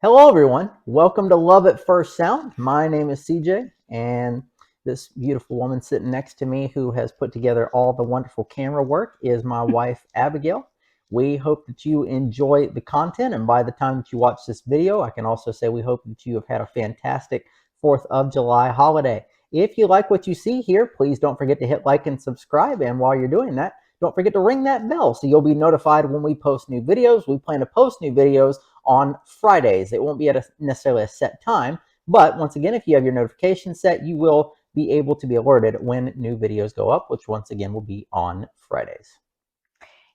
Hello, everyone. Welcome to Love at First Sound. My name is CJ, and this beautiful woman sitting next to me who has put together all the wonderful camera work is my wife, Abigail. We hope that you enjoy the content, and by the time that you watch this video, I can also say we hope that you have had a fantastic 4th of July holiday. If you like what you see here, please don't forget to hit like and subscribe, and while you're doing that, don't forget to ring that bell so you'll be notified when we post new videos. We plan to post new videos on Fridays. It won't be at necessarily a set time, but once again, if you have your notifications set, you will be able to be alerted when new videos go up, which once again will be on Fridays.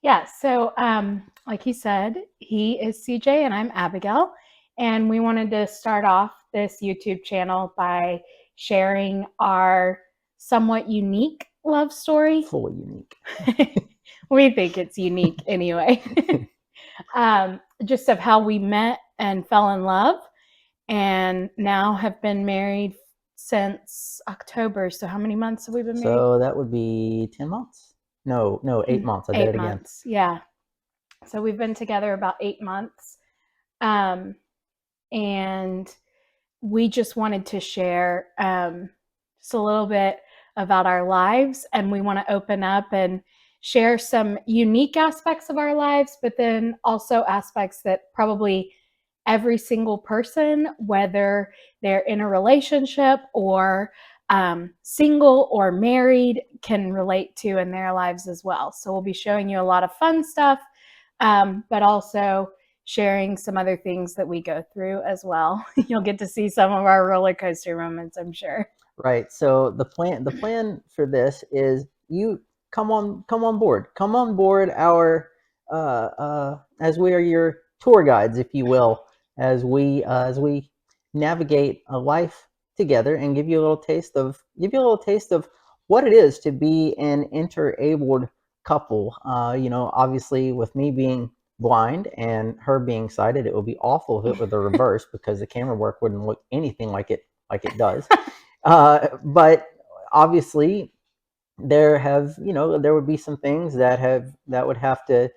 Yeah, so like he said, he is CJ and I'm Abigail. And we wanted to start off this YouTube channel by sharing our somewhat unique love story. Fully unique. We think it's unique anyway. Just of how we met and fell in love, and now have been married since October. So how many months have we been married? So that would be 10 months? No, 8 months. I did it again. 8 months, yeah. So we've been together about 8 months. And we just wanted to share just a little bit about our lives. And we want to open up and share some unique aspects of our lives, but then also aspects that probably every single person, whether they're in a relationship or single or married, can relate to in their lives as well. So we'll be showing you a lot of fun stuff, but also sharing some other things that we go through as well. You'll get to see some of our roller coaster moments, I'm sure. Right. So the plan for this is you come on board. Come on board our as we are your tour guides, if you will, as we navigate a life together and give you a little taste of what it is to be an interabled couple. Obviously with me being blind and her being sighted, it would be awful if it were the reverse because the camera work wouldn't look anything like it does. But obviously, there would be some things that would have to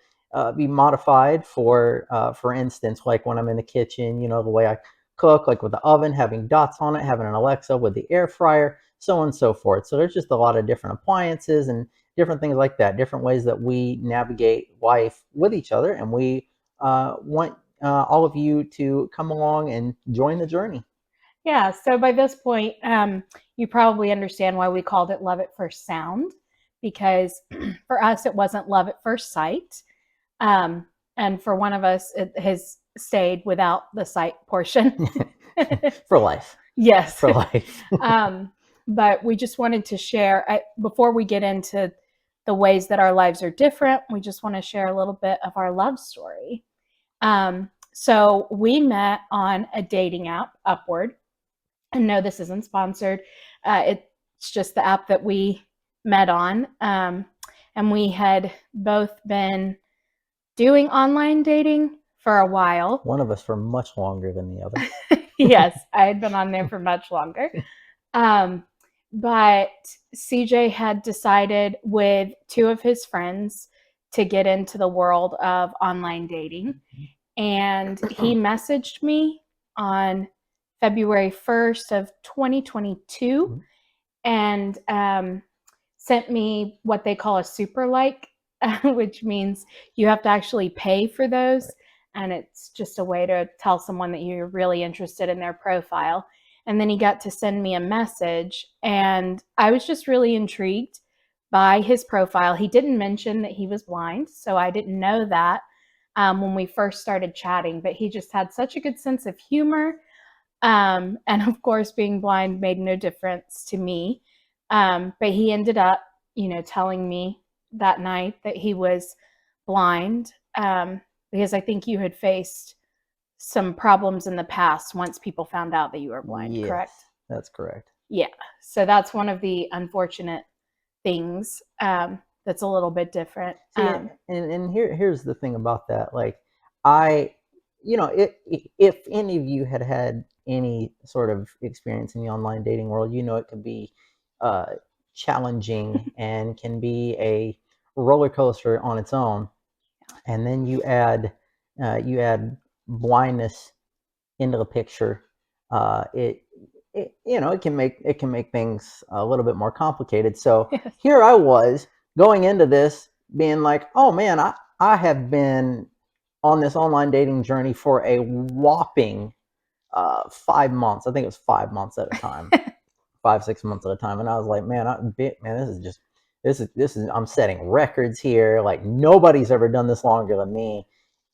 be modified for instance, like when I'm in the kitchen, the way I cook, like with the oven having dots on it, having an Alexa with the air fryer, so on and so forth. So there's just a lot of different appliances and different things like that, different ways that we navigate life with each other, and we want all of you to come along and join the journey. Yeah, so by this point, you probably understand why we called it Love at First Sound, because for us, it wasn't love at first sight. And for one of us, it has stayed without the sight portion. For life. Yes. For life. But we just wanted to share, before we get into the ways that our lives are different, we just want to share a little bit of our love story. So we met on a dating app, Upward. And no, this isn't sponsored. It's just the app that we met on. And we had both been doing online dating for a while. One of us for much longer than the other. Yes, I had been on there for much longer. But CJ had decided with two of his friends to get into the world of online dating. And he messaged me on February 1st of 2022 and sent me what they call a super like, which means you have to actually pay for those. And it's just a way to tell someone that you're really interested in their profile. And then he got to send me a message, and I was just really intrigued by his profile. He didn't mention that he was blind, so I didn't know that when we first started chatting, but he just had such a good sense of humor. And of course, being blind made no difference to me. But he ended up, telling me that night that he was blind, because I think you had faced some problems in the past once people found out that you were blind, Yes, correct? that's correct. Yeah. So that's one of the unfortunate things that's a little bit different. See, and here's the thing about that. Like, I, if any of you had any sort of experience in the online dating world, it can be uh, challenging and can be a roller coaster on its own. And then you add blindness into the picture, it, it can make things a little bit more complicated. So Yes. here I was going into this being like, oh man, I have been on this online dating journey for a whopping 5 months. I think it was 5 months at a time, 5 6 months at a time. And I was like, man, this is I'm setting records here. Like nobody's ever done this longer than me.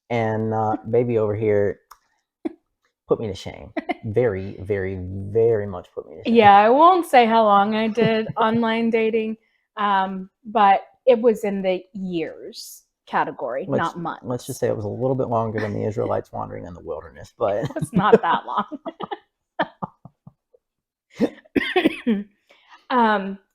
And baby over here put me to shame. Very, very, very much put me to shame. Yeah, I won't say how long I did online dating, but it was in the years category, let's not let's just months. say it was a little bit longer than the Israelites wandering in the wilderness, but It was not that long.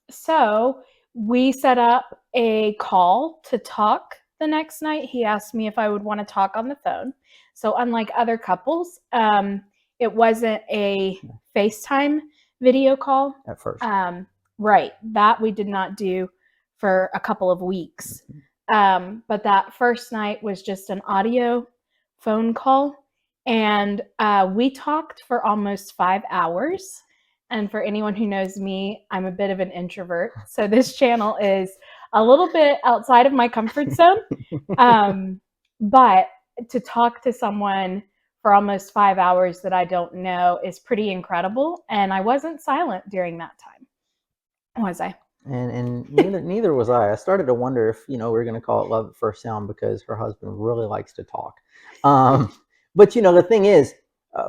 So we set up a call to talk the next night. He asked me if I would want to talk on the phone. So unlike other couples, it wasn't a FaceTime video call. at first. Right, that we did not do for a couple of weeks. But that first night was just an audio phone call, and we talked for almost 5 hours. And for anyone who knows me, I'm a bit of an introvert. So this channel is a little bit outside of my comfort zone. But to talk to someone for almost 5 hours that I don't know is pretty incredible. And I wasn't silent during that time, was I? And neither was I. I started to wonder if we're going to call it love at first sound because her husband really likes to talk. Um, but the thing is,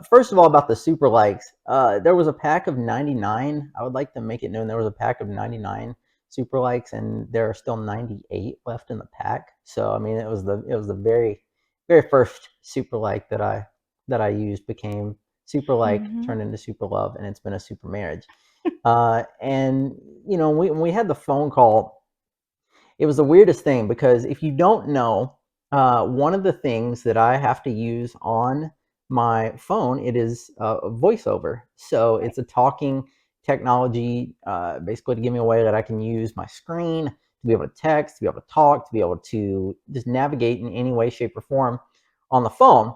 first of all, about the super likes, there was a pack of 99. I would like to make it known there was a pack of 99 super likes, and there are still 98 left in the pack. So I mean, it was the very very first super like that I used became super like, turned into super love, and it's been a super marriage. And when we had the phone call, it was the weirdest thing because if you don't know, one of the things that I have to use on my phone, it is voiceover. So Right. it's a talking technology, basically to give me a way that I can use my screen to be able to text, to be able to talk, to be able to just navigate in any way, shape, or form on the phone.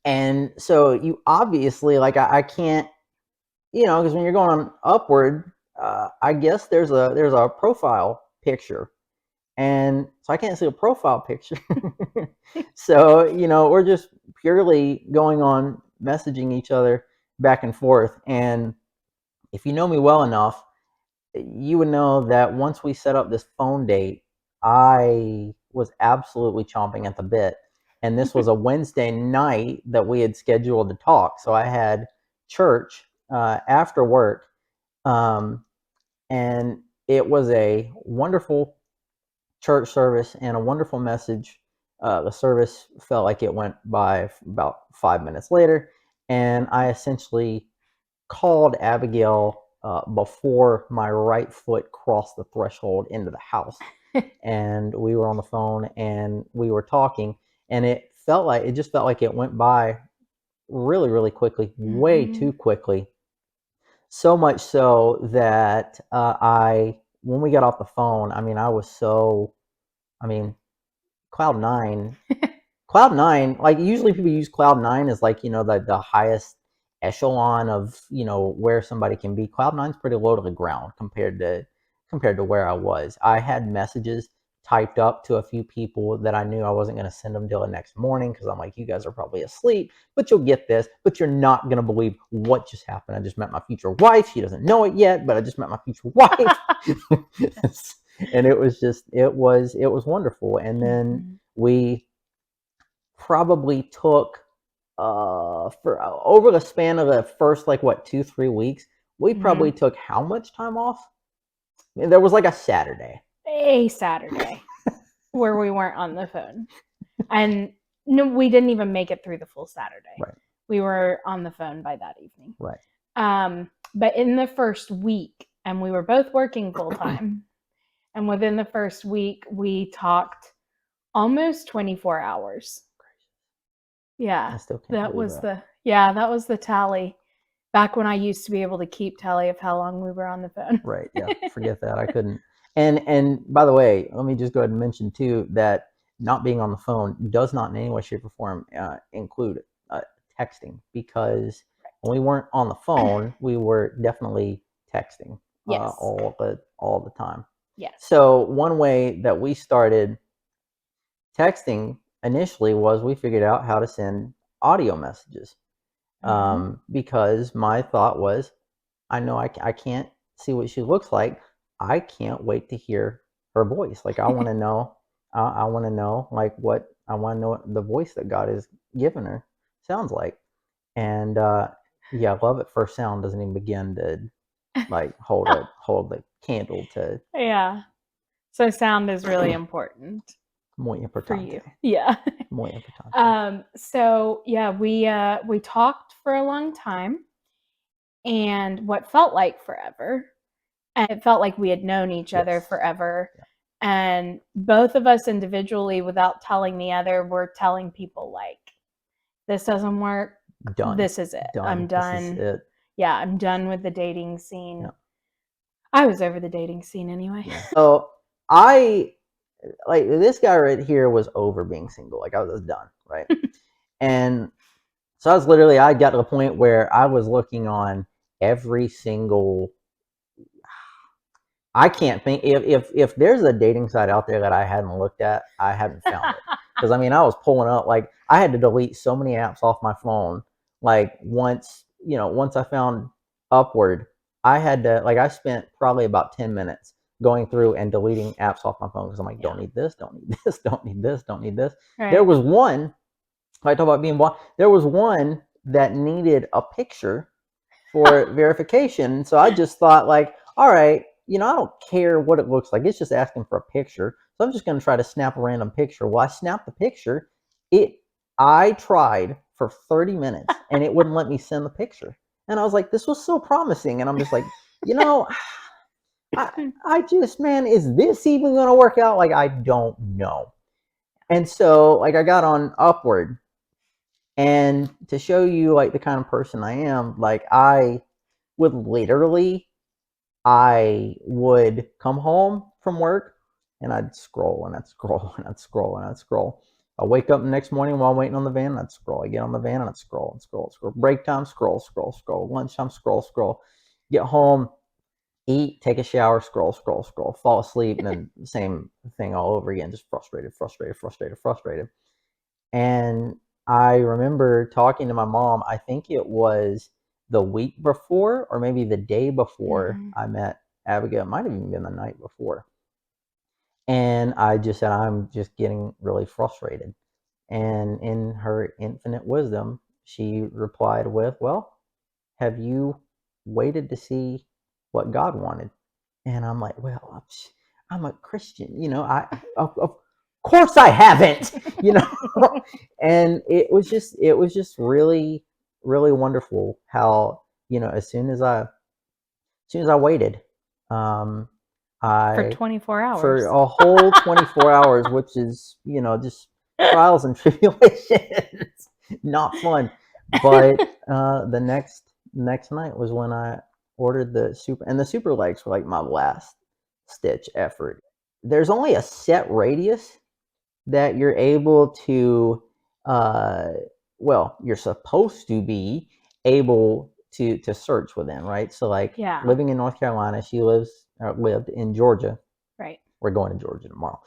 And so you obviously, like, I can't, because when you're going upward, I guess there's a profile picture, and so I can't see a profile picture. So we're just purely going on messaging each other back and forth. And if you know me well enough, you would know that once we set up this phone date, I was absolutely chomping at the bit. And this was a Wednesday night that we had scheduled to talk. So I had church after work, um, and it was a wonderful church service and a wonderful message. The service felt like it went by about 5 minutes later, and I essentially called Abigail before my right foot crossed the threshold into the house. And we were on the phone and we were talking, and it just felt like it went by really, really quickly, way too quickly. So much so that when we got off the phone, I mean, I mean, Cloud Nine, Cloud Nine, like usually people use Cloud Nine as like, the highest echelon of, where somebody can be. Cloud Nine's pretty low to the ground compared to where I was. I had messages typed up to a few people that I knew I wasn't going to send them till the next morning because I'm like, you guys are probably asleep, but you'll get this, but you're not going to believe what just happened. I just met my future wife. She doesn't know it yet, but I just met my future wife. And it was wonderful. And then we probably took for over the span of the first, like, what, 2 3 weeks, we probably took how much time off? I mean, there was like a Saturday. A Saturday where we weren't on the phone. And no, we didn't even make it through the full Saturday. Right. We were on the phone by that evening. Right. But in the first week, and we were both working full time, and within the first week, we talked almost 24 hours. Yeah, I still can't that believe was that. that was the tally. Back when I used to be able to keep tally of how long we were on the phone. Right. Yeah. Forget that. I couldn't. And by the way, let me just go ahead and mention too that not being on the phone does not in any way, shape, or form include texting, because when we weren't on the phone, we were definitely texting Yes. all the time. Yes. So one way that we started texting initially was we figured out how to send audio messages, because my thought was, I know I can't see what she looks like. I can't wait to hear her voice. Like I want to know, I want to know like what I want to know what the voice that God has given her sounds like. And yeah, love at first sound doesn't even begin to like hold the candle to Yeah. So sound is really important muy for importante, you. Yeah. muy importante. So yeah, we talked for a long time, and what felt like forever. And it felt like we had known each other Yes. forever. Yeah. And both of us individually, without telling the other, were telling people like, this doesn't work. Done. This is it. I'm done. This is it. Yeah, I'm done with the dating scene. Yeah. I was over the dating scene anyway. Yeah. So I like this guy right here was over being single. Like I was done, right? And so I got to the point where I was looking on every single. I can't think if there's a dating site out there that I hadn't looked at, I haven't found it. Because I mean, I was pulling up like I had to delete so many apps off my phone. Like once I found Upward, I had to I spent probably about 10 minutes going through and deleting apps off my phone because I'm like, don't need this, don't need this, don't need this, don't need this. Right. There was one. I talk about being blind. There was one that needed a picture for verification. So I just thought like, all right, I don't care what it looks like. It's just asking for a picture. So I'm just going to try to snap a random picture. Well, I snapped the picture. I tried for 30 minutes and it wouldn't let me send the picture. And I was like, this was so promising. And I'm just like, I just, man, is this even going to work out? Like, I don't know. And so like I got on Upward, and to show you like the kind of person I am, like would literally I would come home from work and I'd scroll and I'd scroll and I'd scroll and I'd scroll. I wake up the next morning while waiting on the van, and I'd scroll. I get on the van and I'd scroll and scroll, scroll. Break time, scroll, scroll, scroll. Lunchtime, scroll, scroll. Get home, eat, take a shower, scroll, scroll, scroll. Fall asleep, and then same thing all over again. Just frustrated, frustrated, frustrated, frustrated. And I remember talking to my mom, I think it was the week before or maybe the day before I met Abigail. It might have even been the night before. And I just said, I'm just getting really frustrated. And in her infinite wisdom, she replied with, well, have you waited to see what God wanted? And I'm like, well, I'm a Christian, of course I haven't, and it was just really, really wonderful how, as soon as I waited, um, For I 24 hours. for a whole 24 hours, which is, just trials and tribulations, not fun. But the next night was when I ordered the super legs were like my last stitch effort. There's only a set radius that you're able to, uh, well, you're supposed to be able to search within, right? So like living in North Carolina, she lived in Georgia. Right. We're going to Georgia tomorrow.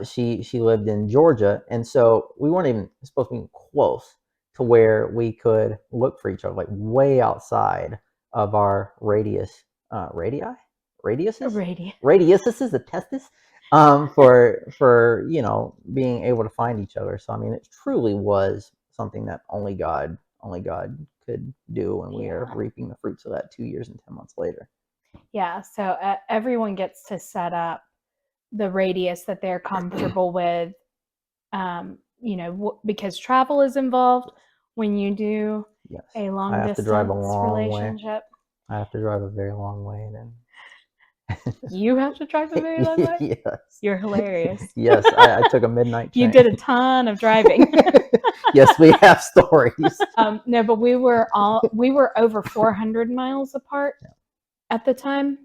She lived in Georgia, and so we weren't even supposed to be close to where we could look for each other, like way outside of our radiuses, the testis, for being able to find each other. So I mean, it truly was something that only God could do, and we are reaping the fruits of that 2 years and 10 months later. Yeah. So everyone gets to set up the radius that they're comfortable with, because travel is involved when you do a long distance relationship. I have to drive a very long way. You have to drive a very long way? Yes. You're hilarious. Yes, I took a midnight train. You did a ton of driving. Yes, we have stories. No, but we were over 400 miles apart at the time.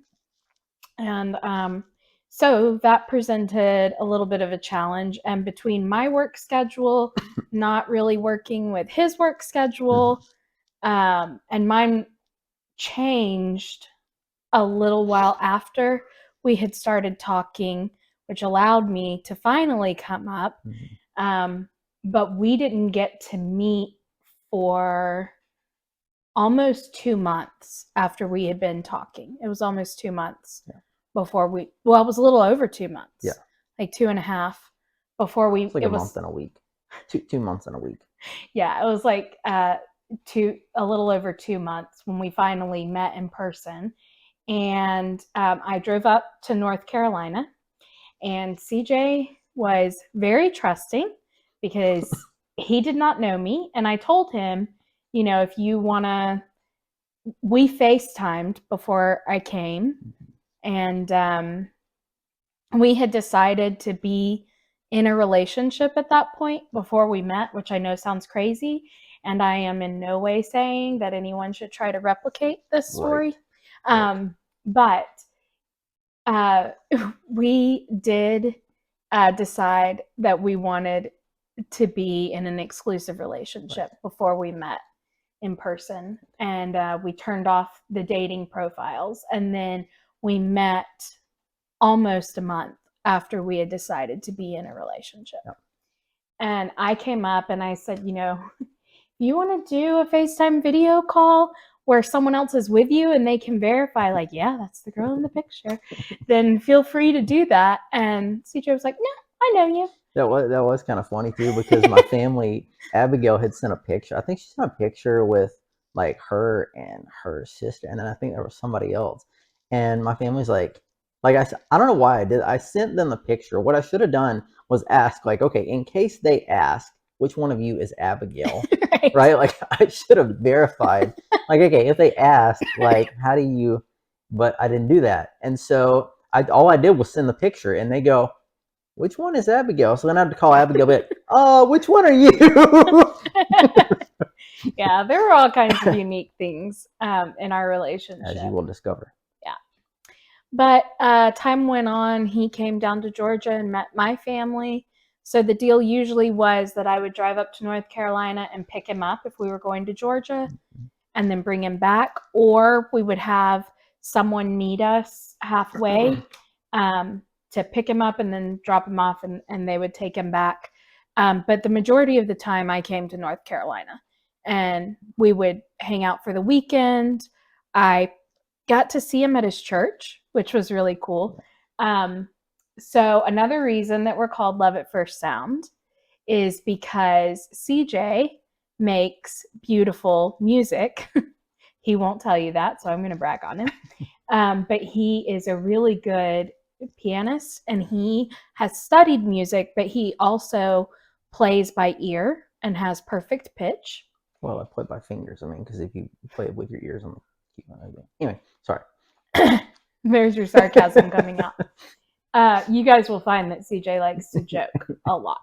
And So that presented a little bit of a challenge. And between my work schedule not really working with his work schedule, and mine changed a little while after we had started talking, which allowed me to finally come up. But we didn't get to meet for almost 2 months after we had been talking. It was almost 2 months before well, it was a little over 2 months. Yeah. Like 2.5 before we, it's like a month and a week. 2 months and a week. Yeah, it was like a little over 2 months when we finally met in person. And I drove up to North Carolina, and CJ was very trusting because he did not know me. And I told him, if you want to, we FaceTimed before I came, and we had decided to be in a relationship at that point before we met, which I know sounds crazy. And I am in no way saying that anyone should try to replicate this story. But we did decide that we wanted to be in an exclusive relationship before we met in person. And we turned off the dating profiles. And then we met almost a month after we had decided to be in a relationship. And I came up and I said, you want to do a FaceTime video call where someone else is with you and they can verify, like, yeah, that's the girl in the picture, then feel free to do that. And CJ was like, no, I know you. That was kind of funny too, because my family, Abigail had sent a picture. I think she sent a picture with like her and her sister, and then I think there was somebody else. And my family's like I don't know why I did. I sent them the picture. What I should have done was ask, like, okay, in case they ask, which one of you is Abigail, right? Like I should have verified. Like, okay, if they ask, like, how do you? But I didn't do that, and so all I did was send the picture, and they go, which one is Abigail? So then I had to call Abigail, but which one are you? Yeah, there were all kinds of unique things in our relationship, as you will discover. Yeah, but time went on. He came down to Georgia and met my family. So the deal usually was that I would drive up to North Carolina and pick him up if we were going to Georgia, and then bring him back, or we would have someone meet us halfway to pick him up and then drop him off, and they would take him back. But the majority of the time I came to North Carolina, and we would hang out for the weekend. I got to see him at his church, which was really cool. So another reason that we're called Love at First Sound is because CJ makes beautiful music. He won't tell you that, so I'm going to brag on him. But he is a really good pianist, and he has studied music, but he also plays by ear and has perfect pitch. Well, I play by fingers. I mean, because if you play it with your ears on the keyboard. Anyway, sorry. There's your sarcasm coming out. You guys will find that CJ likes to joke a lot.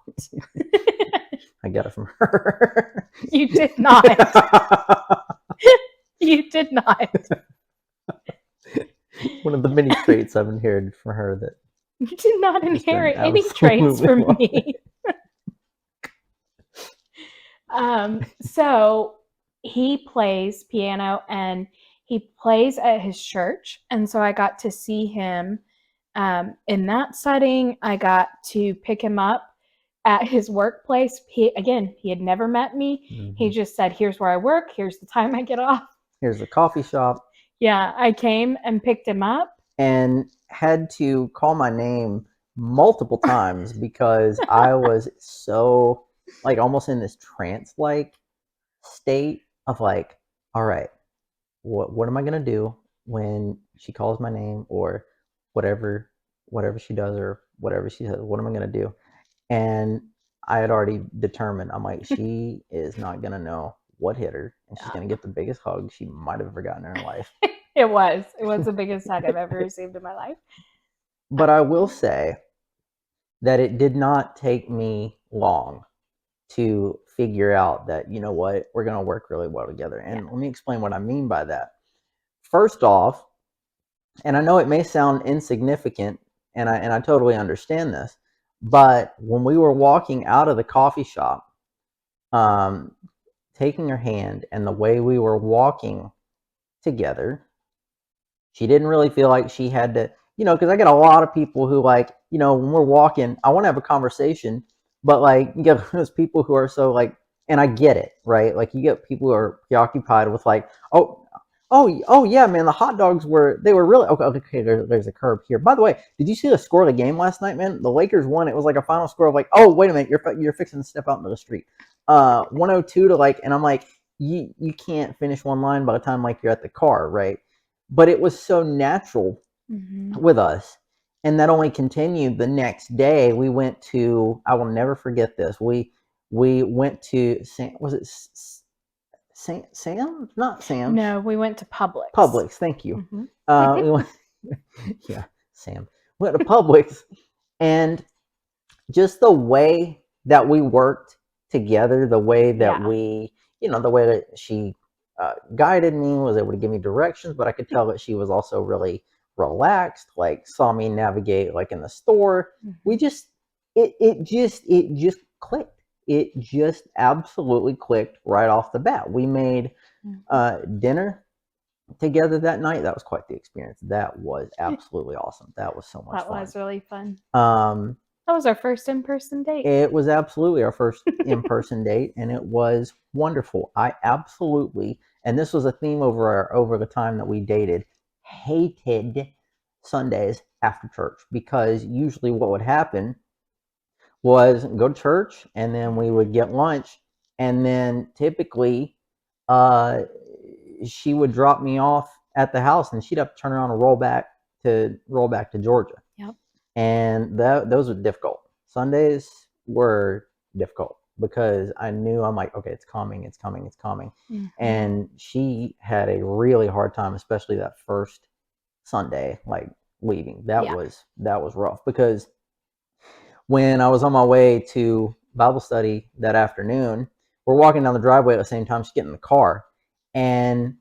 I got it from her. You did not. You did not. One of the many traits I've inherited from her that you did not inherit any traits from me. So he plays piano and he plays at his church. And so I got to see him in that setting. I got to pick him up at his workplace. He had never met me. He just said, here's where I work. Here's the time I get off. Here's the coffee shop. Yeah, I came and picked him up. And had to call my name multiple times because I was so, like, almost in this trance-like state of like, all right, what am I going to do when she calls my name, or whatever she does, or whatever she says, what am I going to do? And I had already determined, I'm like, she is not going to know what hit her, and she's going to get the biggest hug she might have ever gotten in her life. It was the biggest hug I've ever received in my life. But I will say that it did not take me long to figure out that, you know what, we're going to work really well together. And let me explain what I mean by that. First off, and I know it may sound insignificant, and I totally understand this. But when we were walking out of the coffee shop, um, taking her hand, and the way we were walking together, she didn't really feel like she had to, because I get a lot of people who, like, when we're walking, I want to have a conversation, but like you get those people who are so like, and I get it, right? Like you get people who are preoccupied with like, oh yeah, man, the hot dogs they were really okay. Okay, there's a curb here. By the way, did you see the score of the game last night, man? The Lakers won. It was like a final score of like, oh wait a minute, you're fixing to step out into the street, 102 to like, and I'm like, you can't finish one line by the time like you're at the car, right? But it was so natural Mm-hmm. with us. And that only continued the next day. We went to, I will never forget this. We went to was it Sam? Not Sam's. No, we went to Publix. Publix. Thank you. Mm-hmm. We went, yeah, Sam. Went to Publix, and just the way that we worked together, the way that Yeah. we, the way that she guided me, was able to give me directions, but I could tell that she was also really relaxed, like saw me navigate like in the store. We Mm-hmm. just, it just clicked. It just absolutely clicked right off the bat. We made Mm-hmm. dinner together that night. That was quite the experience. That was absolutely awesome. That was so much That fun. was really fun. Um, That was our first in-person date. it was absolutely our first in-person date, and it was wonderful. I absolutely, and this was a theme over the time that we dated, hated Sundays after church, because usually what would happen was go to church, and then we would get lunch, and then typically uh, she would drop me off at the house, and she'd have to turn around and roll back to Georgia, Yep. and those were difficult. Sundays were difficult because I knew, I'm like, okay, it's coming, it's coming, it's coming. Mm-hmm. And she had a really hard time, especially that first Sunday, like leaving. That Yeah. was rough, because when I was on my way to Bible study that afternoon, we're walking down the driveway at the same time she's getting in the car, and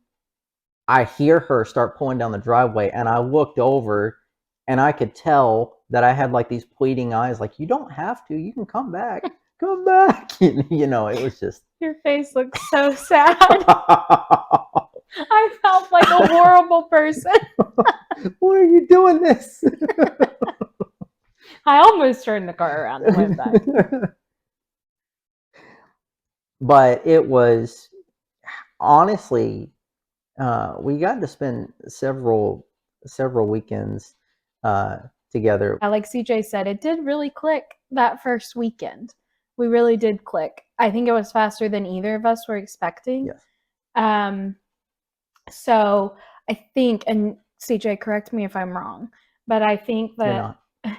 I hear her start pulling down the driveway, and I looked over, and I could tell that I had like these pleading eyes, like, you don't have to, you can come back, come back. It was just. Your face looks so sad. I felt like a horrible person. Why are you doing this? I almost turned the car around and went back. But it was, honestly, we got to spend several weekends together. Like CJ said, it did really click that first weekend. We really did click. I think it was faster than either of us were expecting. Yes. So I think, and CJ, correct me if I'm wrong, but I think You're that not.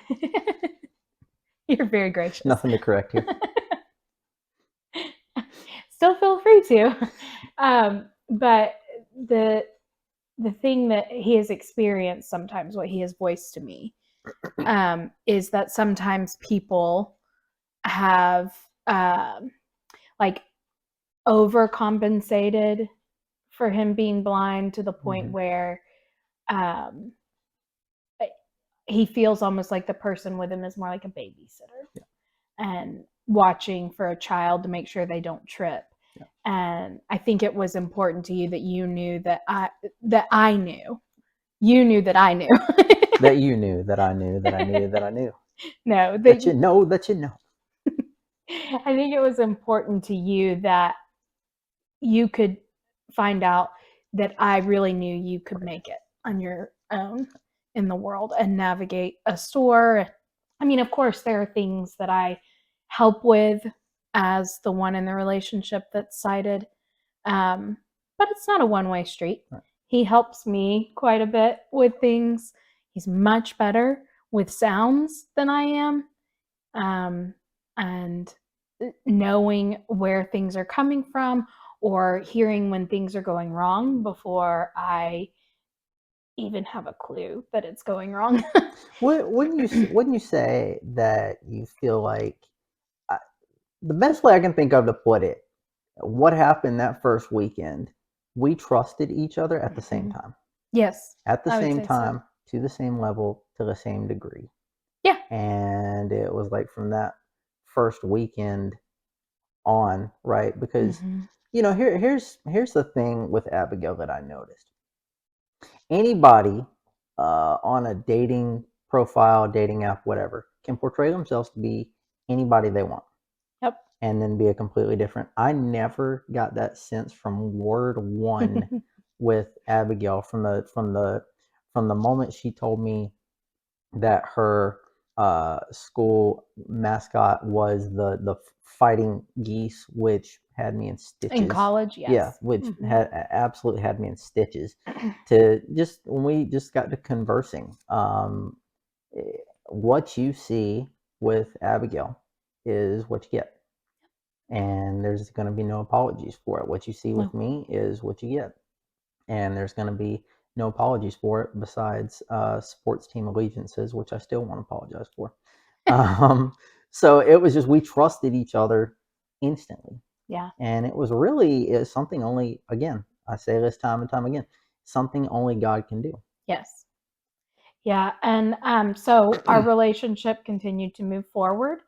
you're very gracious. Nothing to correct you. Still feel free to. But the thing that he has experienced sometimes, what he has voiced to me, is that sometimes people have like overcompensated for him being blind to the point Mm-hmm. where um, he feels almost like the person with him is more like a babysitter, Yeah. and watching for a child to make sure they don't trip. Yeah. And I think it was important to you that you knew that I knew. You knew that I knew. That you knew that I knew that I knew that I knew. No, That you know that you know. I think it was important to you that you could find out that I really knew you could make it on your own in the world and navigate a store. I mean, of course, there are things that I help with as the one in the relationship that's sighted, but it's not a one-way street. Right. He helps me quite a bit with things. He's much better with sounds than I am, and knowing where things are coming from or hearing when things are going wrong before I even have a clue that it's going wrong. Wouldn't you say that you feel like, the best way I can think of to put it, what happened that first weekend? We trusted each other at the same time. Yes, At the I would same say so. time, to the same level, to the same degree. Yeah. And it was like from that first weekend on, right? Because Mm-hmm. here's the thing with Abigail that I noticed. Anybody on a dating profile, dating app, whatever, can portray themselves to be anybody they want Yep. and then be a completely different. I never got that sense from word one with Abigail from the moment she told me that her school mascot was the fighting geese, which had me in In stitches. college, Yeah, yes. which Mm-hmm. had absolutely had me in stitches. To just when we just got to conversing, eh, what you see with Abigail is what you get, and there's going to be no apologies for it. What you see with No. me is what you get, and there's going to be no apologies for it besides sports team allegiances, which I still want to apologize for. Um, so it was just we trusted each other instantly, Yeah. and it was really something only. Again, I say this time and time again, something only God can do. Yes. Yeah. And so our relationship continued to move forward.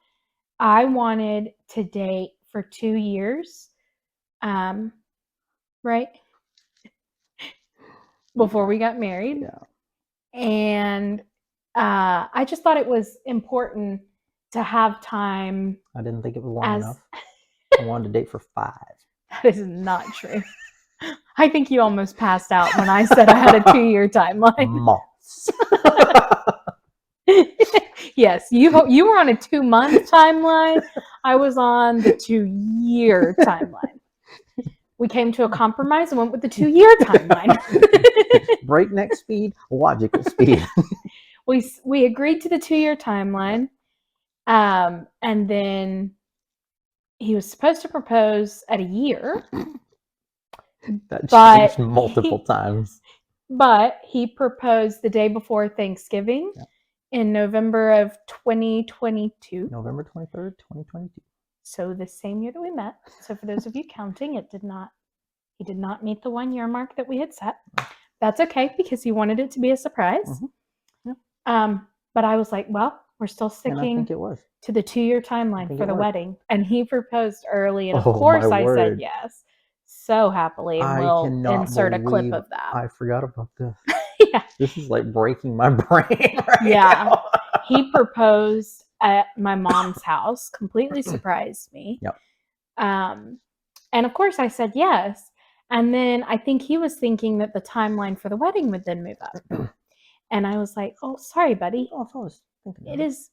I wanted to date for 2 years, um, right? Before we got married. Yeah, And I just thought it was important to have time I didn't think it was long as enough. I wanted to date for 5 that is not true. I think you almost passed out when I said I had a 2 year timeline. months. Yes, you were on a 2 month timeline. I was on the 2 year timeline. We came to a compromise and went with the 2 year timeline. Breakneck speed, logical speed. We agreed to the 2 year timeline, and then he was supposed to propose at a year, That but changed multiple times. he proposed the day before Thanksgiving Yeah. in November of 2022. November 23rd, 2022. So the same year that we met. So for those of you counting, he did not meet the 1 year mark that we had set. That's okay because he wanted it to be a surprise. Mm-hmm. Yeah. But I was like, well, we're still And I think sticking it was. to the 2 year timeline for the Worked. wedding. And he proposed early. And of Oh my course I said word. yes so happily. And I we'll cannot insert a clip believe of that. I forgot about this. Yeah. This is like breaking my brain right Yeah. now. He proposed at my mom's house, completely surprised me. Yep. And of course I said yes. And then I think he was thinking that the timeline for the wedding would then move up. And I was like, oh, sorry, buddy. Oh, I was thinking It that. is,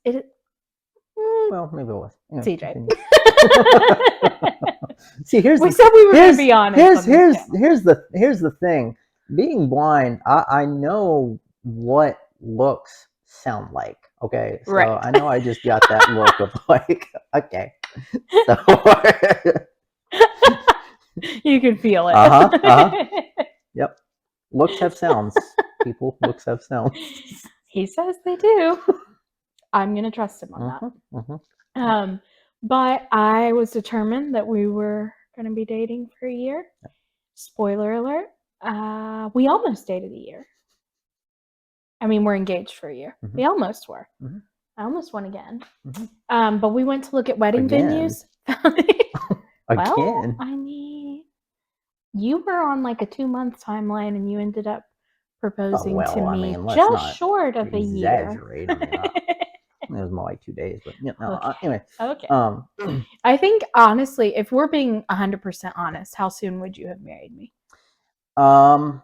Well, maybe it was. Anyway, CJ. See, We said we were going to be honest on this channel. here's the thing. Being blind, I know what looks sound like. Okay, so Right. I know I just got that look of like, okay, so You can feel it. yep. Looks have sounds. People, looks have sounds. He says they do. I'm going to trust him on that. But I was determined that we were going to be dating for a year. Spoiler alert, we almost dated a year. I mean, we're engaged for a year. We almost were. I almost won again. But we went to look at wedding venues. Well, I mean, you were on like a 2 month timeline and you ended up proposing to me just short of a year. Exaggerate. I mean, it was more like 2 days, but yeah, no. Okay. Anyway, Okay. I think honestly, if we're being 100% honest, how soon would you have married me? I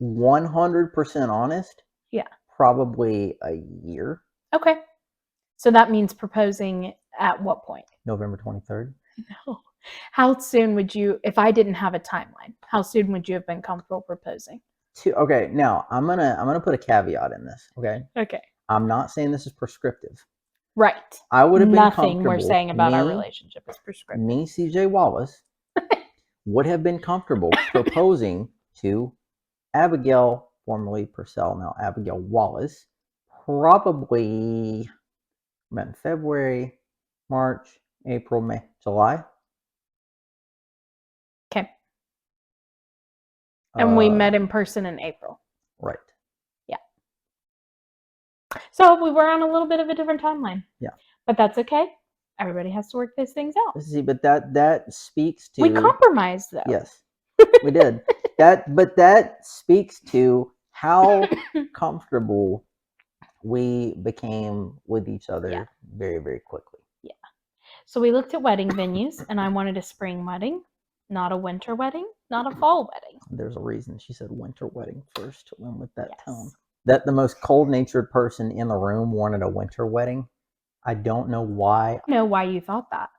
100% honest. Yeah. Probably a year. Okay. So that means proposing at what point? November 23rd. No. How soon would you, if I didn't have a timeline, how soon would you have been comfortable proposing? Okay, now I'm gonna put a caveat in this. Okay. Okay. I'm not saying this is prescriptive. Right. I would have been comfortable. Nothing we're saying about our relationship is prescriptive. Me, CJ Wallace, would have been comfortable proposing to Abigail, formerly Purcell, now Abigail Wallace, probably in February, March, April, May, July. Okay. And we met in person in April. Right. Yeah. So we were on a little bit of a different timeline. Yeah. But that's okay. Everybody has to work these things out. See, but that speaks We to, compromised though. yes, we did. That speaks to how comfortable we became with each other very, very quickly. Yeah. So we looked at wedding venues, and I wanted a spring wedding, not a winter wedding, not a fall wedding. There's a reason she said winter wedding first, went with that tone. Yes. That the most cold-natured person in the room wanted a winter wedding. I don't know why. I know why you thought that.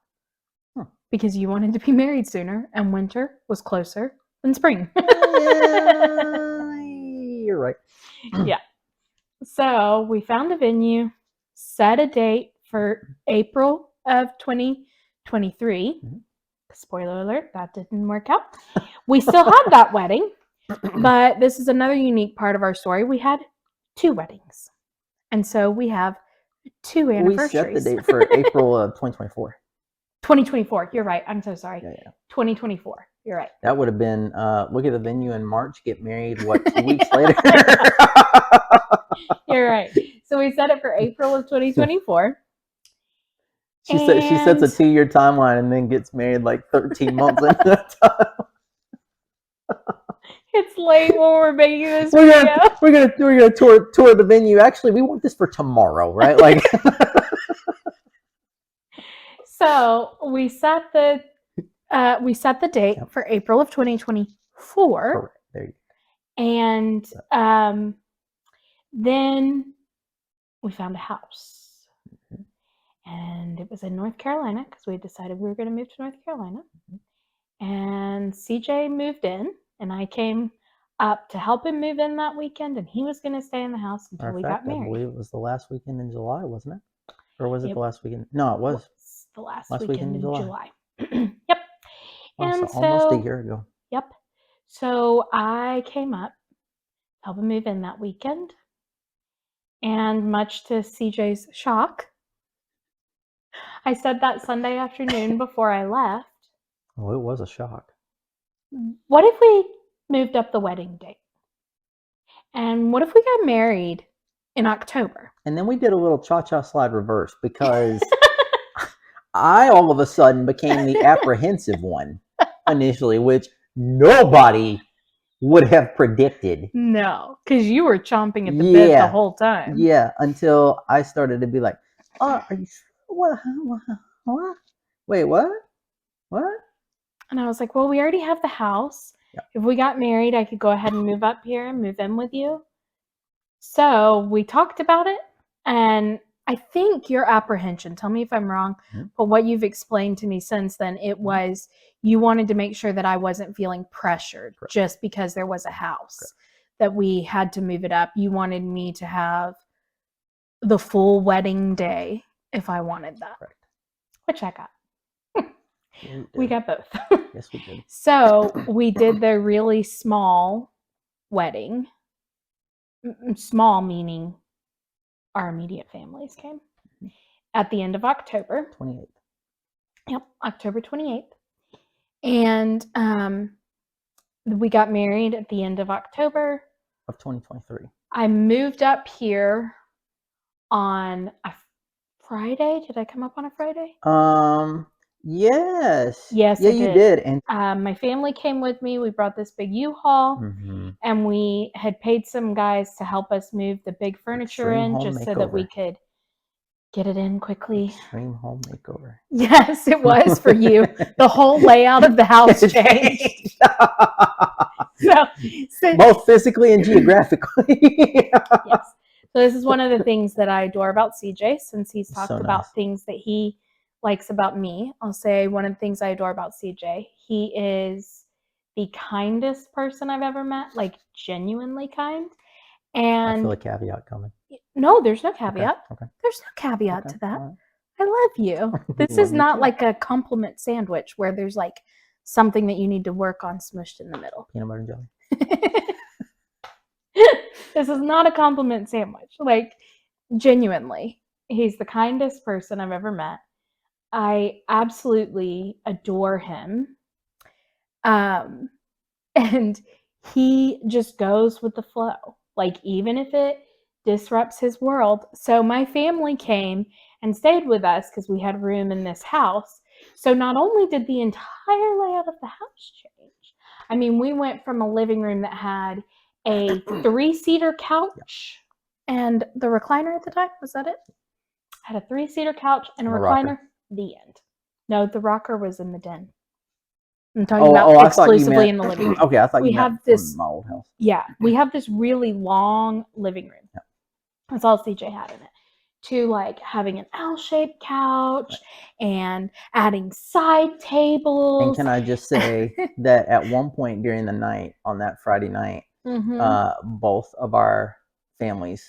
Huh. Because you wanted to be married sooner, and winter was closer than spring. Yeah, you're right. Yeah. So we found a venue, set a date for April of 2023. Mhm. Spoiler alert, that didn't work out. We still had that wedding, but this is another unique part of our story. We had 2 weddings. And so we have 2 We anniversaries. set the date for April of 2024. 2024. You're right. I'm so sorry. Yeah. 2024. You're right. That would have been, look at the venue in March, get married, what, 2 weeks later? You're right. So we set it for April of 2024. She sets a 2-year timeline and then gets married like 13 months into that time. It's late when we're making this video. We're gonna tour the venue. Actually, we want this for tomorrow, right? Like, so we set the date for April of 2024. correct. There you go. And then we found a house, and it was in North Carolina because we decided we were going to move to North Carolina. And CJ moved in, and I came up to help him move in that weekend, and he was going to stay in the house until we got married. I believe it was the last weekend in July, wasn't it? Or was it the last weekend? No, it was the last weekend in July. Yep. Wow, And so almost a year ago. Yep. So I came up, help him move in that weekend, and much to CJ's shock, I said that Sunday afternoon before I left. Oh, it was a shock. What if we moved up the wedding date? And what if we got married in October? And then we did a little cha-cha slide reverse because I all of a sudden became the apprehensive one initially, which nobody would have predicted. No, because you were chomping at the bit the whole time. Yeah, until I started to be like, "Oh, are you sure? What? Wait, what? What?" And I was like, "Well, we already have the house. Yeah. If we got married, I could go ahead and move up here and move in with you." So we talked about it, and I think your apprehension, tell me if I'm wrong, but what you've explained to me since then, it was you wanted to make sure that I wasn't feeling pressured just because there was a house that we had to move it up. You wanted me to have the full wedding day if I wanted that, which I got. We got both. Yes, we did. So we did the really small wedding. Small meaning our immediate families came at the end of October. 28th. Yep, October 28th. And we got married at the end of October of 2023. I moved up here on a Friday. Did I come up on a Friday? Yes. Yes, yeah, you did. And my family came with me. We brought this big U-Haul, and we had paid some guys to help us move the big furniture in just so that we could get it in quickly. Extreme home makeover. Yes, it was for you. The whole layout of the house changed. so both physically and geographically. Yes. So this is one of the things that I adore about CJ, since he's talked about things that he likes about me. I'll say one of the things I adore about CJ, he is the kindest person I've ever met, like genuinely kind. And I feel a caveat coming. No, there's no caveat. Okay. There's no caveat to that. Right. I love you. This is not like a compliment sandwich where there's like something that you need to work on smushed in the middle. Peanut butter and jelly. This is not a compliment sandwich. Like, genuinely, he's the kindest person I've ever met. I absolutely adore him. And he just goes with the flow. Like, even if it disrupts his world. So my family came and stayed with us because we had room in this house. So not only did the entire layout of the house change, I mean, we went from a living room that had a 3-seater couch and the recliner at the time. Was that it? Had a 3-seater couch and a recliner. The end. No, the rocker was in the den. I'm talking about exclusively in the living room. Okay, I thought you meant from my old house. Yeah, we have this really long living room. Yeah. That's all CJ had in it. To like having an L-shaped couch and adding side tables. And can I just say that at one point during the night, on that Friday night, both of our families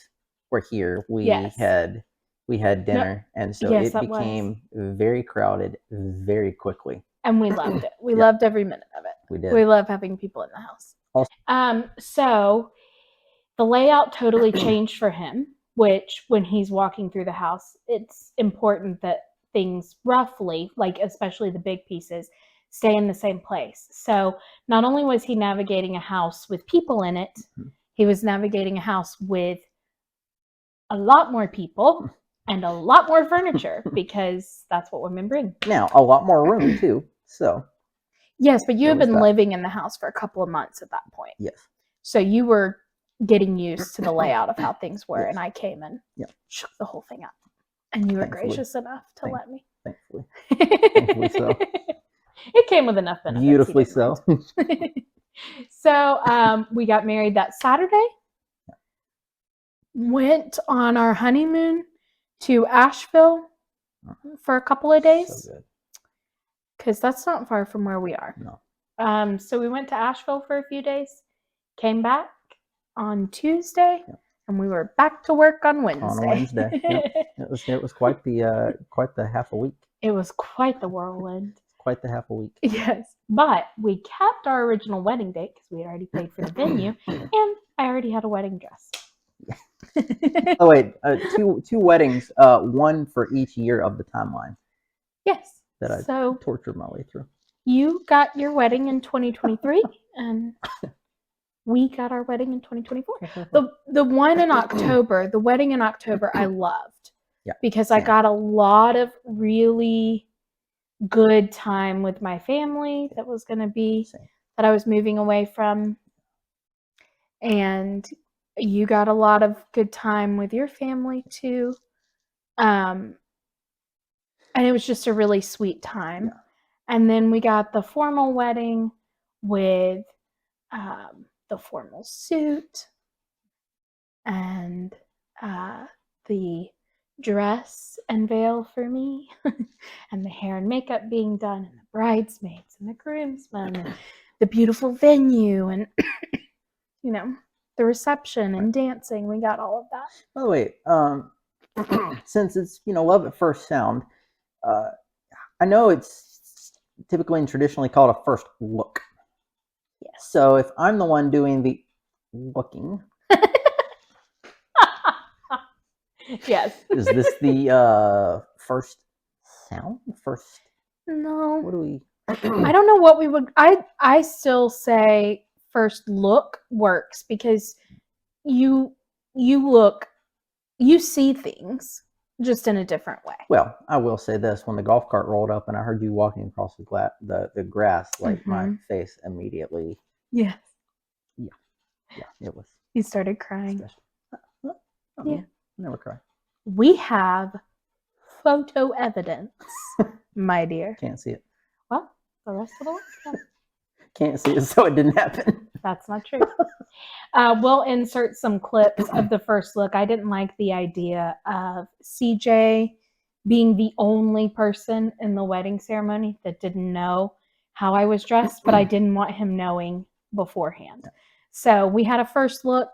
were here. We had dinner, and so it became very crowded very quickly. And we loved it. We loved every minute of it. We did. We love having people in the house. Also, so the layout totally changed for him, which when he's walking through the house, it's important that things roughly, like especially the big pieces, stay in the same place. So not only was he navigating a house with people in it, he was navigating a house with a lot more people and a lot more furniture because that's what women bring. Now, a lot more room too. So yes, but you have been living in the house for a couple of months at that point. Yes. So you were getting used to the layout of how things were, and I came and shook the whole thing up. And you were gracious enough to let me. Thankfully. Thankfully so. It came with enough benefits. Beautifully so. So we got married that Saturday. Went on our honeymoon to Asheville for a couple of days. So good. Because that's not far from where we are. No. So we went to Asheville for a few days, came back on Tuesday, and we were back to work on Wednesday. On Wednesday. It was quite the half a week. It was quite the whirlwind. Quite the half a week. Yes, but we kept our original wedding date because we had already paid for the venue, and I already had a wedding dress. Oh wait, two weddings, one for each year of the timeline. Yes. That I tortured my way through. You got your wedding in 2023, and we got our wedding in 2024. The one in October, the wedding in October, I loved. Yeah. Because I got a lot of really good time with my family that was going to be that I was moving away from, and you got a lot of good time with your family too. And it was just a really sweet time. Yeah. And then we got the formal wedding with the formal suit and the dress and veil for me and the hair and makeup being done and the bridesmaids and the groomsmen and the beautiful venue and the reception and dancing. We got all of that. By the way, since it's love at first sound, I know it's typically and traditionally called a first look. Yes. So if I'm the one doing the looking, yes. Is this the first sound? First? No. What do we? I don't know what we would. I still say first look works because you see things just in a different way. Well, I will say this: when the golf cart rolled up and I heard you walking across the grass, like my face immediately. Yes. Yeah, it was. You started crying. Yeah. Never cry. We have photo evidence, my dear. Can't see it. Well, the rest of the world can. Can't see it, so it didn't happen. That's not true. We'll insert some clips of the first look. I didn't like the idea of CJ being the only person in the wedding ceremony that didn't know how I was dressed, but I didn't want him knowing beforehand. So we had a first look.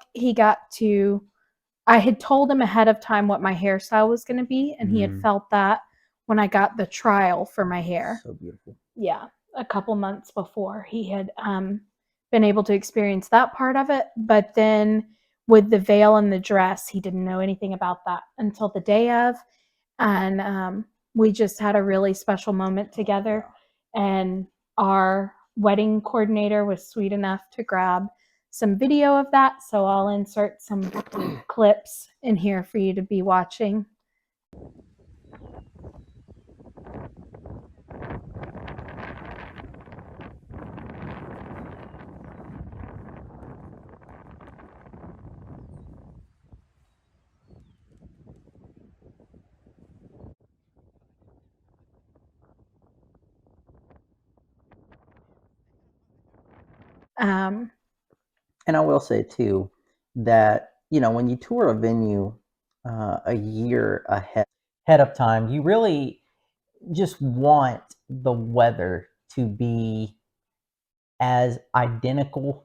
I had told him ahead of time what my hairstyle was going to be, and he had felt that when I got the trial for my hair. So beautiful. Yeah, a couple months before he had been able to experience that part of it. But then with the veil and the dress, he didn't know anything about that until the day of. And we just had a really special moment together. And our wedding coordinator was sweet enough to grab some video of that, so I'll insert some clips in here for you to be watching. Um, And I will say too that when you tour a venue a year ahead of time, you really just want the weather to be as identical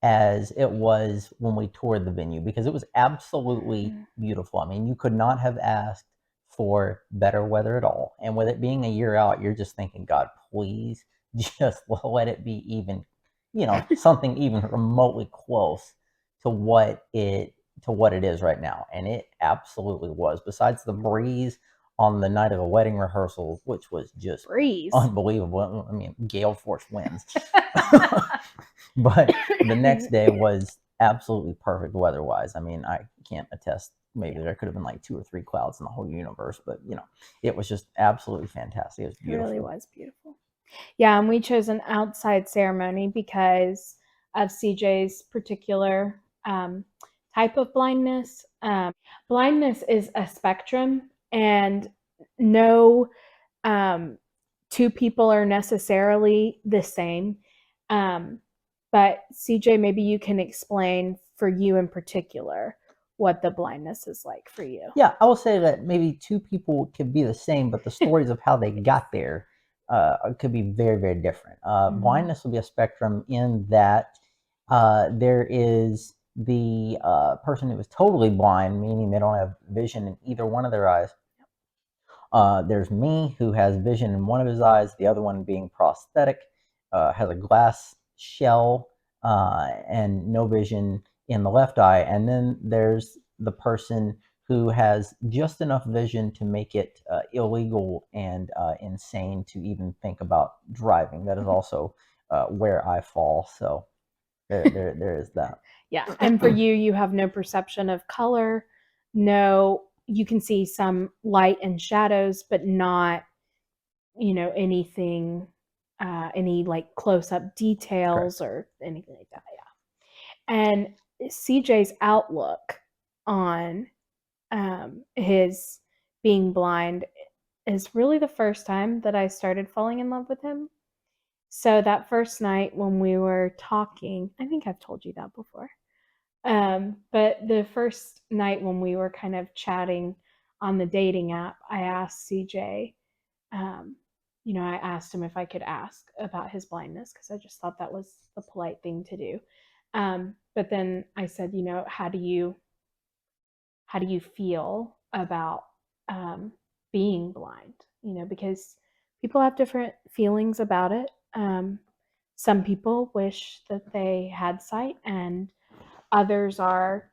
as it was when we toured the venue, because it was absolutely beautiful. I mean, you could not have asked for better weather at all. And with it being a year out, you're just thinking, God, please just let it be even, something even remotely close to what it is right now. And it absolutely was. Besides the breeze on the night of the wedding rehearsal, which was just breeze. unbelievable. I mean, gale force winds. But the next day was absolutely perfect weather-wise. I mean, I can't attest. Maybe there could have been like 2 or 3 clouds in the whole universe, but it was just absolutely fantastic. It was beautiful. It really was beautiful. Yeah, and we chose an outside ceremony because of CJ's particular type of blindness. Blindness is a spectrum, and no two people are necessarily the same. But CJ, maybe you can explain for you in particular what the blindness is like for you. Yeah, I will say that maybe 2 people could be the same, but the stories of how they got there could be very, very different. Blindness will be a spectrum in that there is the person who is totally blind, meaning they don't have vision in either one of their eyes. There's me, who has vision in one of his eyes, the other one being prosthetic, has a glass shell and no vision in the left eye. And then there's the person who has just enough vision to make it illegal and insane to even think about driving. That is also where I fall. So there is that. Yeah, and for you, you have no perception of color. No, you can see some light and shadows, but not, anything, any like close up details or anything like that. Yeah. And CJ's outlook on his being blind is really the first time that I started falling in love with him. So that first night when we were talking, I think I've told you that before. But the first night when we were kind of chatting on the dating app, I asked CJ, I asked him if I could ask about his blindness because I just thought that was the polite thing to do. But then I said, how do you feel about being blind? Because people have different feelings about it. Some people wish that they had sight, and others are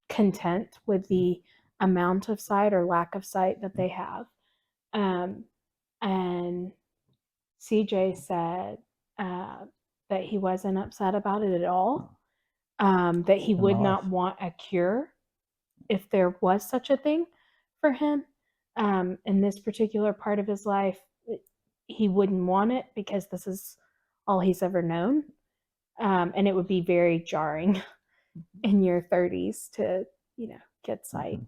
content with the amount of sight or lack of sight that they have. And CJ said that he wasn't upset about it at all, that he would not want a cure if there was such a thing for him. In this particular part of his life, he wouldn't want it because this is all he's ever known. And it would be very jarring in your 30s to, get sight.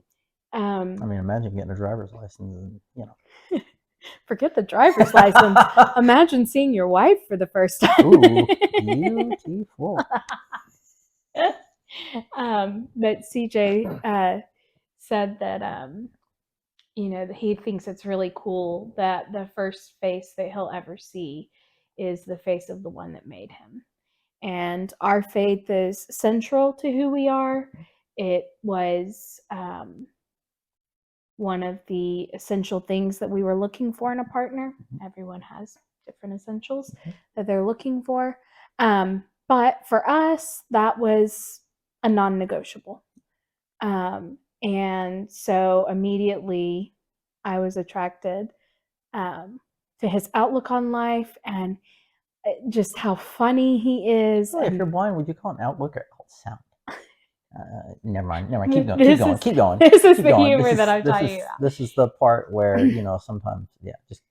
I mean, imagine getting a driver's license and, forget the driver's license. Imagine seeing your wife for the first time. Ooh, beautiful. But CJ said that he thinks it's really cool that the first face that he'll ever see is the face of the one that made him. And our faith is central to who we are. It was one of the essential things that we were looking for in a partner. Everyone has different essentials that they're looking for. But for us, that was a non-negotiable. And so immediately I was attracted to his outlook on life. And just how funny he is. Really, if And you're blind, would you call it an outlook or called sound? Never mind. Never mind. Keep going. Keep this going. is Keep going. this is Keep the going. humor that I'm talking about. This is the part where sometimes just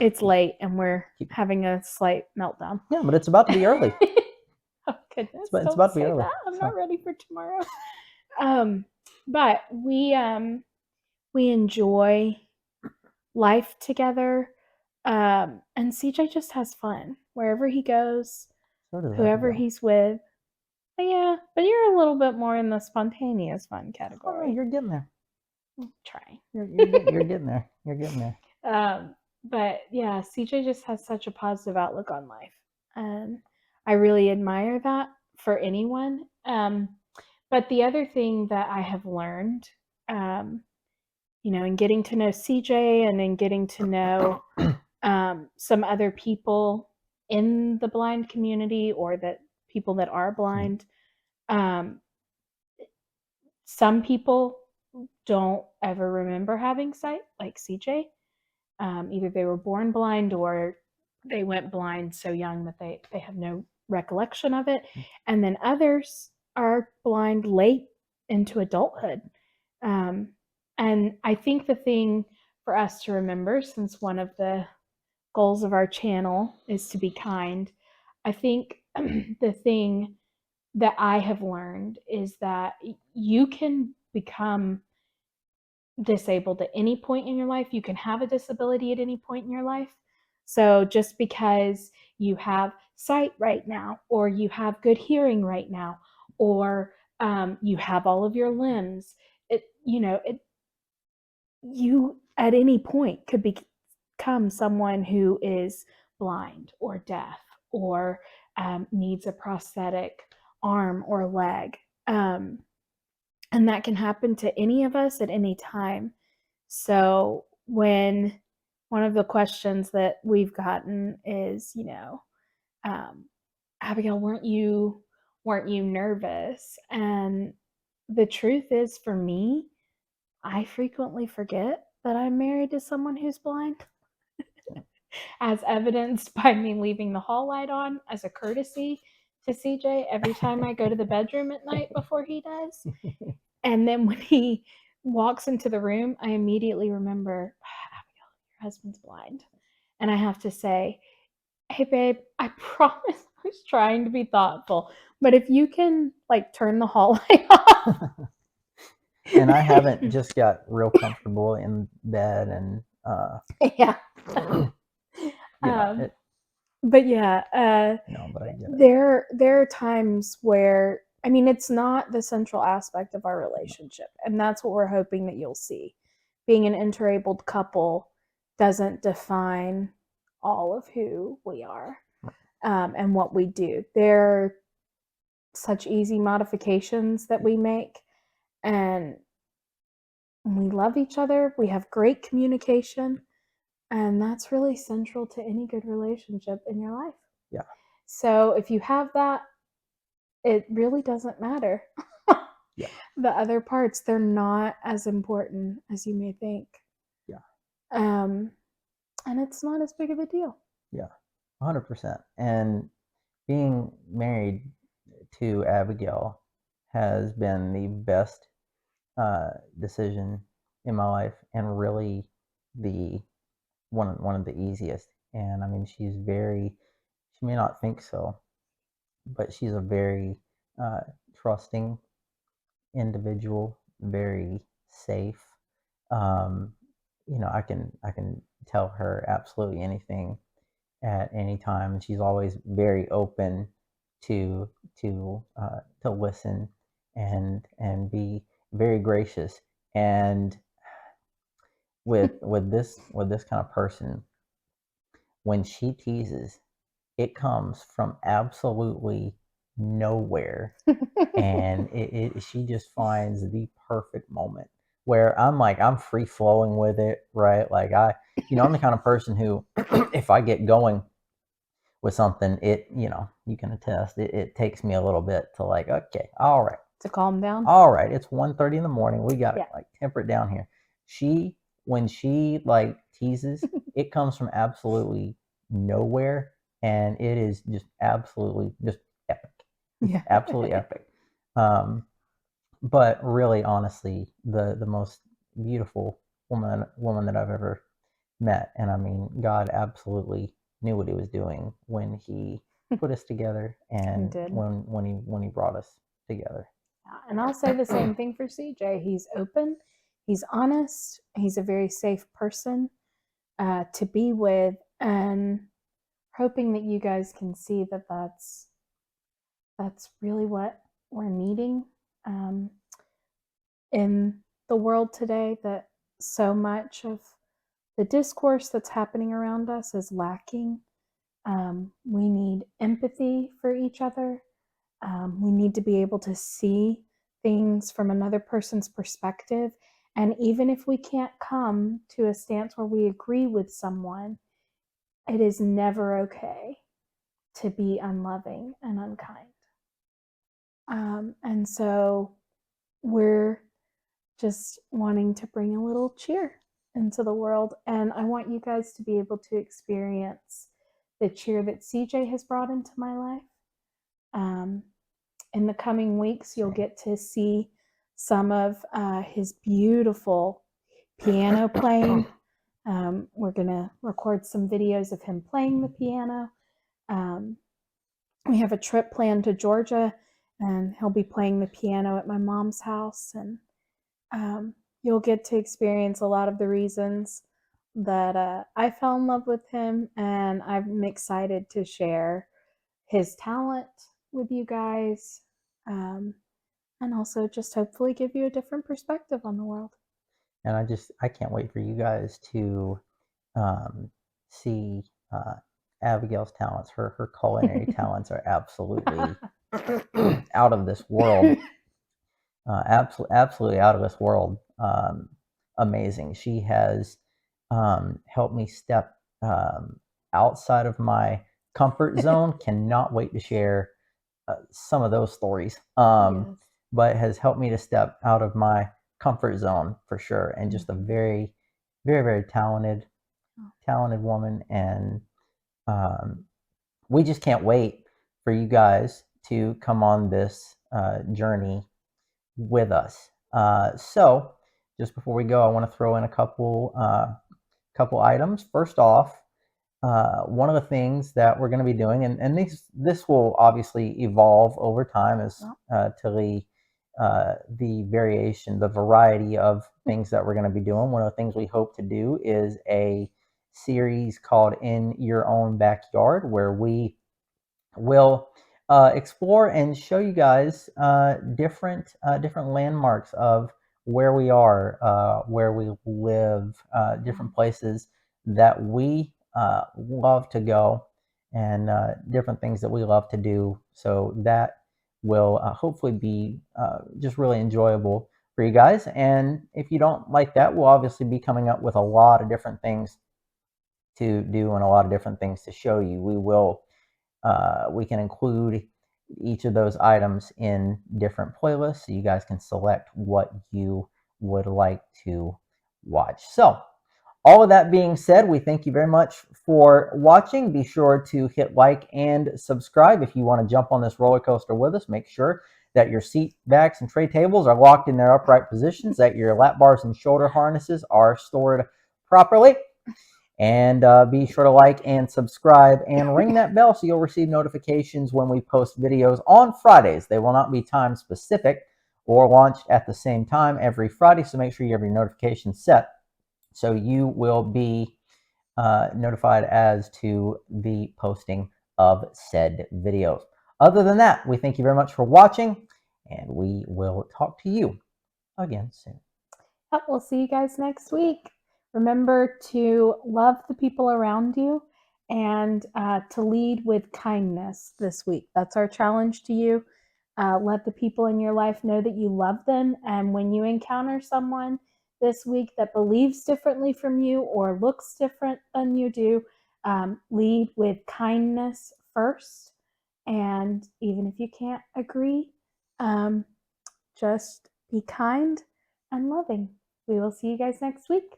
It's late and we're keep. having a slight meltdown. Yeah, but it's about to be early. Oh goodness! It's Don't about to be say early. that. I'm So not ready for tomorrow. But we enjoy life together. And CJ just has fun wherever he goes, so does whoever Abigail. he's with. But yeah, but you're a little bit more in the spontaneous fun Oh, category. you're getting there. Try. You're getting there. You're getting there. But yeah, CJ just has such a positive outlook on life. And I really admire that for anyone. But the other thing that I have learned, in getting to know CJ and in getting to know some other people in the blind community or that people that are blind, um, some people don't ever remember having sight, like CJ. Either they were born blind or they went blind so young that they have no recollection of it. And then others are blind late into adulthood. Um, and I think the thing for us to remember, since one of the goals of our channel is to be kind, I think the thing that I have learned is that you can become disabled at any point in your life. You can have a disability at any point in your life. So just because you have sight right now, or you have good hearing right now, or you have all of your limbs, you at any point could become someone who is blind or deaf or needs a prosthetic arm or leg. And that can happen to any of us at any time. So when one of the questions that we've gotten is, Abigail, weren't you nervous? And the truth is, for me, I frequently forget that I'm married to someone who's blind, as evidenced by me leaving the hall light on as a courtesy to CJ every time I go to the bedroom at night before he does. And then when he walks into the room, I immediately remember, Abigail, your husband's blind. And I have to say, hey, babe, I promise I was trying to be thoughtful. But if you can, turn the hall light off. And I haven't just got real comfortable in bed and Yeah. it. But yeah, But I get it. there are times where, I mean, it's not the central aspect of our relationship, and that's what we're hoping that you'll see. Being an interabled couple doesn't define all of who we are, and what we do. They're such easy modifications that we make, and we love each other. We have great communication, and that's really central to any good relationship in your life. Yeah. So if you have that, it really doesn't matter. Yeah. The other parts, they're not as important as you may think. Yeah. And it's not as big of a deal. Yeah. 100%. And being married to Abigail has been the best decision in my life, and really the one of the easiest. And I mean, she may not think so, but she's a very trusting individual, very safe. Um, I can tell her absolutely anything at any time. She's always very open to to listen and be very gracious. And with this kind of person, when she teases, it comes from absolutely nowhere, and she just finds the perfect moment where I'm free flowing with it, right? Like I'm the kind of person who, if I get going with something, you can attest, it takes me a little bit to, like, okay, all right, To calm down. all right, it's 1:30 in the morning, we got to, Yeah. like, temper it down here. When she teases, it comes from absolutely nowhere, and it is just absolutely just epic. It's Yeah. absolutely epic. Um, but really, honestly, the most beautiful woman that I've ever met, and I mean, God absolutely knew what He was doing when He put us together, He and did. when He brought us together. And I'll say the same thing for CJ. He's open, he's honest, he's a very safe person to be with, and hoping that you guys can see that that's really what we're needing um, in the world today. That so much of the discourse that's happening around us is lacking. We need empathy for each other. We need to be able to see things from another person's perspective. And even if we can't come to a stance where we agree with someone, it is never okay to be unloving and unkind. And so we're just wanting to bring a little cheer into the world. And I want you guys to be able to experience the cheer that CJ has brought into my life. Um, in the coming weeks, you'll get to see some of his beautiful piano playing. We're going to record some videos of him playing the piano. Um, we have a trip planned to Georgia, and he'll be playing the piano at my mom's house. And you'll get to experience a lot of the reasons that I fell in love with him, and I'm excited to share his talent with you guys, um, and also just hopefully give you a different perspective on the world. And I can't wait for you guys to um, see Abigail's talents. Her culinary talents are absolutely out of this world. Absolutely out of this world. Amazing. She has helped me step outside of my comfort zone. Cannot wait to share some of those stories. Yes. But has helped me to step out of my comfort zone for sure. And just a Mhm. very, very, very Oh, talented woman. And um, we just can't wait for you guys to come on this journey with us. So, just before we go, I want to throw in a couple items. First off, one of the things that we're going to be doing, and this will obviously evolve over time as well, the variation, the variety of things that we're going to be doing. One of the things we hope to do is a series called "In Your Own Backyard," where we will explore and show you guys different landmarks of where we are, where we live, different places that we love to go, and different things that we love to do. So that will hopefully be just really enjoyable for you guys. And if you don't like that, we'll obviously be coming up with a lot of different things to do and a lot of different things to show you. We can include each of those items in different playlists so you guys can select what you would like to watch. So, all of that being said, we thank you very much for watching. Be sure to hit like and subscribe if you want to jump on this roller coaster with us. Make sure that your seat backs and tray tables are locked in their upright positions, that your lap bars and shoulder harnesses are stored properly. And be sure to like and subscribe and ring that bell so you'll receive notifications when we post videos on Fridays. They will not be time specific or launched at the same time every Friday, so make sure you have your notifications set so you will be notified as to the posting of said videos. Other than that, we thank you very much for watching, and we will talk to you again soon. Yep, we'll see you guys next week. Remember to love the people around you and to lead with kindness this week. That's our challenge to you. Let the people in your life know that you love them. And when you encounter someone this week that believes differently from you or looks different than you do, lead with kindness first. And even if you can't agree, um, just be kind and loving. We will see you guys next week.